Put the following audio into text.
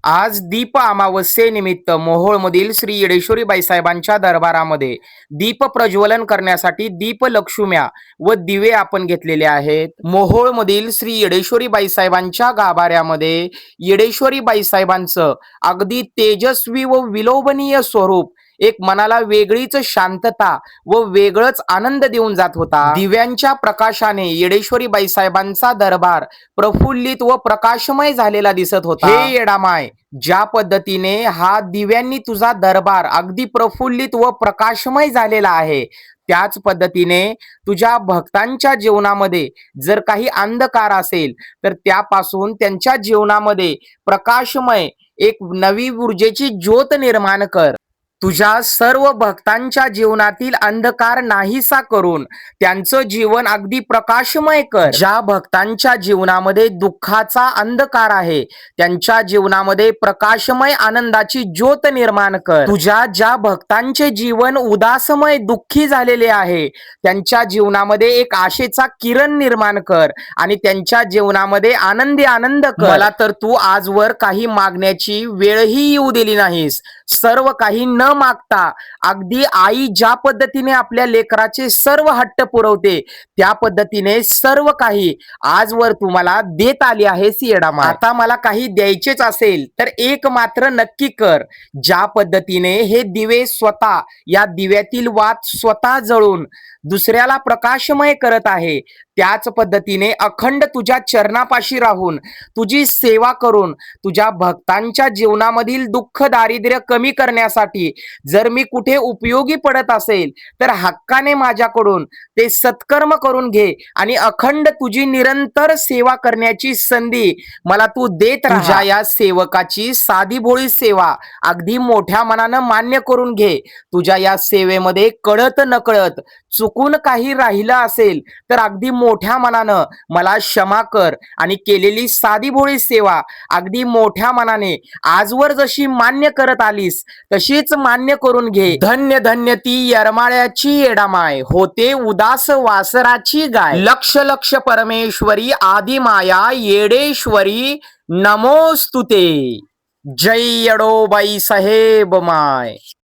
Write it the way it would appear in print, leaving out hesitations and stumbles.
आज दीप अमावस्येनिमित्त मोहोळमधील श्री येडेश्वरी बाईसाहेबांच्या दरबारामध्ये दीप प्रज्वलन करण्यासाठी दीपलक्ष्म्या व दिवे आपण घेतलेले आहेत. मोहोळमधील श्री येडेश्वरी बाईसाहेबांच्या गाभाऱ्यामध्ये येडेश्वरी बाईसाहेबांचं अगदी तेजस्वी व विलोभनीय स्वरूप एक मनाला वेगळीच शांतता व वेगळंच आनंद देऊन जात होता. दिव्यांच्या प्रकाशाने येडेश्वरी बाईसाहेबांचा दरबार प्रफुल्लित व प्रकाशमय झालेला दिसत होता. हे येडामाय, ज्या पद्धतीने हा दिव्यांनी तुझा दरबार अगदी प्रफुल्लित व प्रकाशमय झालेला आहे, त्याच पद्धतीने तुझ्या भक्तांच्या जीवनामध्ये जर काही अंधकार असेल तर त्यापासून त्यांच्या जीवनामध्ये प्रकाशमय एक नवी ऊर्जेची ज्योत निर्माण कर. तुझ्या सर्व भक्तांच्या जीवनातील अंधकार नाहीसा करून त्यांचं जीवन अगदी प्रकाशमय कर. ज्या भक्तांच्या जीवनामध्ये दुःखाचा अंधकार आहे त्यांच्या जीवनामध्ये प्रकाशमय आनंदाची ज्योत निर्माण कर. तुझ्या ज्या भक्तांचे जीवन उदासमय दुःखी झालेले आहे त्यांच्या जीवनामध्ये एक आशेचा किरण निर्माण कर आणि त्यांच्या जीवनामध्ये आनंदी आनंद कर. मला तर तू आजवर काही मागण्याची वेळही येऊ दिली नाहीस. सर्व काही न मागता अगदी आई ज्या पद्धतीने आपल्या लेकराचे सर्व हट्ट पुरवते त्या पद्धतीने सर्व काही आजवर तुम्हाला देत आली आहेस येडामाय. आता मला काही द्यायचेच असेल तर एक मात्र नक्की कर. ज्या पद्धतीने हे दिवे स्वतः या दिव्यातील वात स्वतः जळून दुसऱ्याला प्रकाशमय करत आहे त्याच पद्धतीने अखंड तुझ्या चरणापाशी राहून तुझी सेवा करून तुझ्या भक्तांच्या जीवनामधील दुःख दारिद्र्य कमी करण्यासाठी जर मी कुठे उपयोगी पडत असेल तर हक्काने माझ्याकडून ते सत्कर्म करून घे आणि अखंड तुझी निरंतर सेवा करण्याची संधी मला तू देत राहा. तुझ्या या सेवकाची साधी भोळी सेवा अगदी मोठ्या मनानं मान्य करून घे. तुझ्या या सेवेमध्ये कळत नकळत चुकून काही राहिलं असेल तर अगदी मोठ्या मनानं मला क्षमा कर आणि केलेली साधी भोळी सेवा अगदी मोठ्या मनाने आजवर जशी मान्य करत आलीस तशीच मान्य करून घे. धन्य धन्य ती येरमाळ्याची येडामाय, होते उदास वासराची गाय. लक्ष लक्ष परमेश्वरी आदिमाया येडेश्वरी नमोस्तुते. जय येडोबाई साहेब माय.